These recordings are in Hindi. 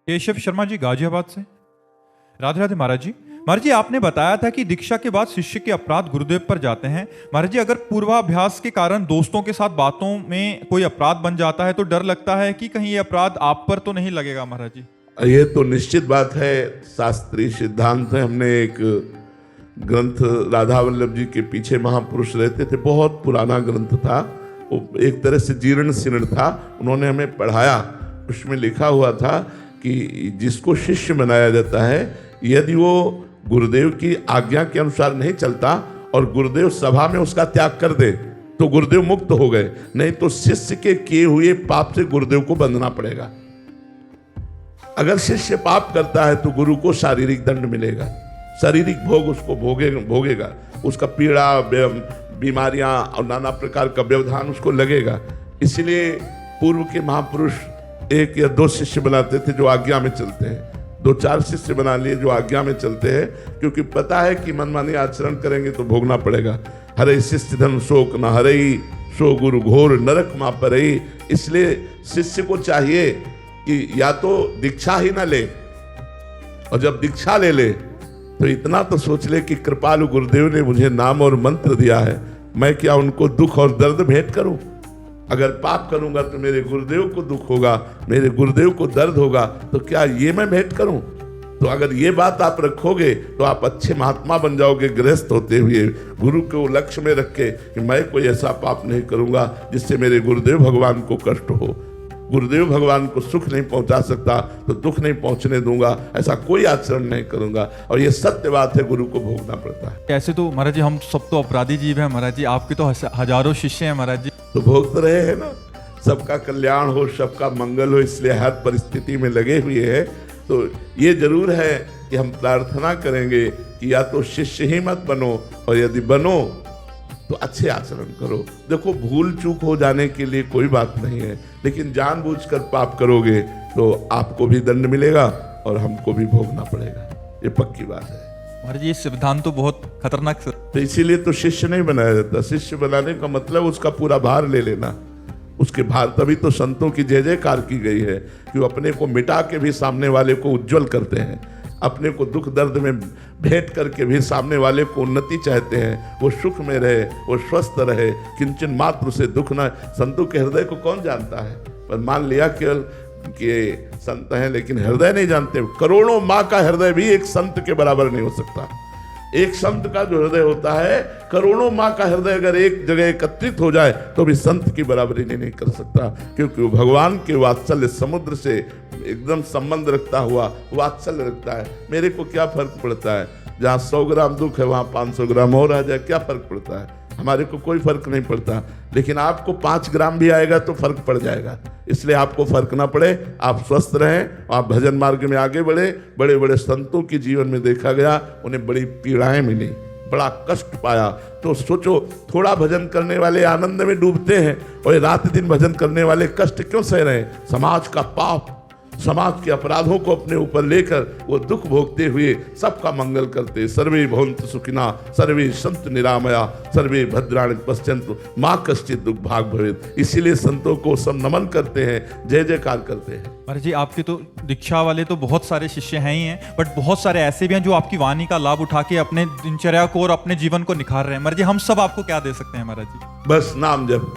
केशव शर्मा जी गाजियाबाद से। राधे राधे महाराज जी। महाराज जी, आपने बताया था कि दीक्षा के बाद शिष्य के अपराध गुरुदेव पर जाते हैं। महाराज जी, अगर पूर्वाभ्यास के कारण दोस्तों के साथ बातों में कोई अपराध बन जाता है तो डर लगता है कि कहीं ये अपराध आप पर तो नहीं लगेगा महाराज जी? ये तो निश्चित बात है, शास्त्रीय सिद्धांत है। हमने एक ग्रंथ राधा वल्लभ जी के पीछे महापुरुष रहते थे, बहुत पुराना ग्रंथ था, वो एक तरह से जीर्ण शीर्ण था, उन्होंने हमें पढ़ाया। उसमें लिखा हुआ था कि जिसको शिष्य बनाया जाता है, यदि वो गुरुदेव की आज्ञा के अनुसार नहीं चलता और गुरुदेव सभा में उसका त्याग कर दे तो गुरुदेव मुक्त हो गए, नहीं तो शिष्य के किए हुए पाप से गुरुदेव को बंधना पड़ेगा। अगर शिष्य पाप करता है तो गुरु को शारीरिक दंड मिलेगा, शारीरिक भोग उसको भोगेगा, उसका पीड़ा, बीमारियां और नाना प्रकार का व्यवधान उसको लगेगा। इसलिए पूर्व के महापुरुष एक या दो शिष्य बनाते थे जो आज्ञा में चलते हैं, दो चार शिष्य बना लिए जो आज्ञा में चलते हैं, क्योंकि पता है कि मनमानी आचरण करेंगे तो भोगना पड़ेगा। हरे शिष्य धन शोक न हरई, सो गुरु घोर नरक मा परई। इसलिए शिष्य को चाहिए कि या तो दीक्षा ही ना ले, और जब दीक्षा ले तो इतना तो सोच ले कि कृपालु गुरुदेव ने मुझे नाम और मंत्र दिया है, मैं क्या उनको दुख और दर्द भेंट करूं? अगर पाप करूंगा तो मेरे गुरुदेव को दुख होगा, मेरे गुरुदेव को दर्द होगा, तो क्या ये मैं भेंट करूं? तो अगर ये बात आप रखोगे तो आप अच्छे महात्मा बन जाओगे, गृहस्थ होते हुए गुरु को लक्ष्य में रख के कि मैं कोई ऐसा पाप नहीं करूंगा जिससे मेरे गुरुदेव भगवान को कष्ट हो। गुरुदेव भगवान को सुख नहीं पहुंचा सकता तो दुख नहीं पहुंचने दूंगा, ऐसा कोई आचरण नहीं करूंगा। और ये सत्य बात है, गुरु को भोगना पड़ता है। ऐसे तो महाराज जी हम सब तो अपराधी जीव हैं महाराज जी, आपके तो हजारों शिष्य हैं महाराज जी। तो भोग तो रहे हैं ना, सबका कल्याण हो, सबका मंगल हो, इसलिए हर परिस्थिति में लगे हुए हैं। तो ये जरूर है कि हम प्रार्थना करेंगे कि या तो शिष्य ही मत बनो, और यदि बनो तो अच्छे आचरण करो। देखो, भूल चूक हो जाने के लिए कोई बात नहीं है, लेकिन जानबूझकर पाप करोगे तो आपको भी दंड मिलेगा और हमको भी भोगना पड़ेगा, ये पक्की बात है। महाराज जी, ये सिद्धांत तो बहुत खतरनाक सर। तो इसीलिए तो शिष्य नहीं बनाया जाता। शिष्य बनाने का मतलब उसका पूरा भार ले लेना, उसके भार। तभी तो संतों की जय जयकार की गई है कि वो अपने को मिटा के भी सामने वाले को उज्जवल करते हैं, अपने को दुख दर्द में भेंट करके भी सामने वाले को उन्नति चाहते हैं, वो सुख में रहे, वो स्वस्थ रहे, किंचन मात्र से दुख ना। संतों के हृदय को कौन जानता है? पर मान लिया केवल कि संत हैं लेकिन हृदय नहीं जानते। करोड़ों माँ का हृदय भी एक संत के बराबर नहीं हो सकता। एक संत का जो हृदय होता है, करोड़ों माँ का हृदय अगर एक जगह एकत्रित हो जाए तो भी संत की बराबरी नहीं कर सकता, क्योंकि वो भगवान के वात्सल्य समुद्र से एकदम संबंध रखता हुआ वात्सल्य रखता है। मेरे को क्या फर्क पड़ता है, जहाँ 100 ग्राम दुख है वहाँ 500 ग्राम और आ जाए, क्या फर्क पड़ता है? हमारे को कोई फर्क नहीं पड़ता, लेकिन आपको 5 ग्राम भी आएगा तो फर्क पड़ जाएगा। इसलिए आपको फर्क ना पड़े, आप स्वस्थ रहें, आप भजन मार्ग में आगे बढ़े। बड़े बड़े संतों के जीवन में देखा गया, उन्हें बड़ी पीड़ाएं मिली, बड़ा कष्ट पाया। तो सोचो, थोड़ा भजन करने वाले आनंद में डूबते हैं और रात दिन भजन करने वाले कष्ट क्यों सह रहे हैं? समाज का पाप, समाज के अपराधों को अपने ऊपर लेकर वो दुख भोगते हुए सबका मंगल करते। सर्वे भवन्तु सुखिना, सर्वे सन्तु निरामया, सर्वे भद्राणि पश्यन्तु माँ कश्चित् दुख भाग भवेत्। इसीलिए संतों को सब नमन करते हैं, जय जयकार करते हैं। महाराज जी, आपके तो दीक्षा वाले तो बहुत सारे शिष्य हैं ही हैं, बट बहुत सारे ऐसे भी हैं जो आपकी वाणी का लाभ उठा के अपने दिनचर्या को और अपने जीवन को निखार रहे हैं। महाराज जी, हम सब आपको क्या दे सकते हैं महाराज जी? बस नाम जप।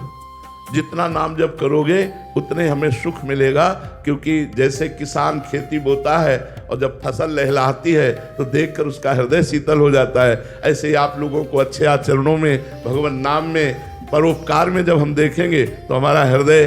जितना नाम जप करोगे उतने हमें सुख मिलेगा, क्योंकि जैसे किसान खेती बोता है और जब फसल लहलहाती है तो देखकर उसका हृदय शीतल हो जाता है, ऐसे ही आप लोगों को अच्छे आचरणों में, भगवान नाम में, परोपकार में जब हम देखेंगे तो हमारा हृदय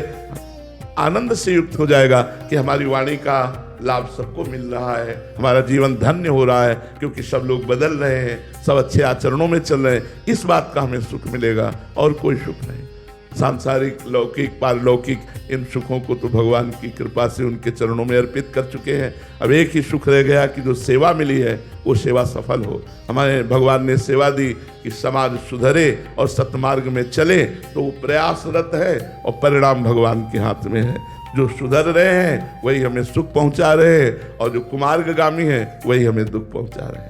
आनंद से युक्त हो जाएगा कि हमारी वाणी का लाभ सबको मिल रहा है, हमारा जीवन धन्य हो रहा है, क्योंकि सब लोग बदल रहे हैं, सब अच्छे आचरणों में चल रहे हैं। इस बात का हमें सुख मिलेगा और कोई सुख नहीं। सांसारिक, लौकिक, पारलौकिक, इन सुखों को तो भगवान की कृपा से उनके चरणों में अर्पित कर चुके हैं। अब एक ही सुख रह गया कि जो सेवा मिली है वो सेवा सफल हो। हमारे भगवान ने सेवा दी कि समाज सुधरे और सतमार्ग में चले, तो वो प्रयासरत है और परिणाम भगवान के हाथ में है। जो सुधर रहे हैं वही हमें सुख पहुंचा रहे हैं, और जो कुमार्गगामी है वही हमें दुख पहुंचा रहे हैं।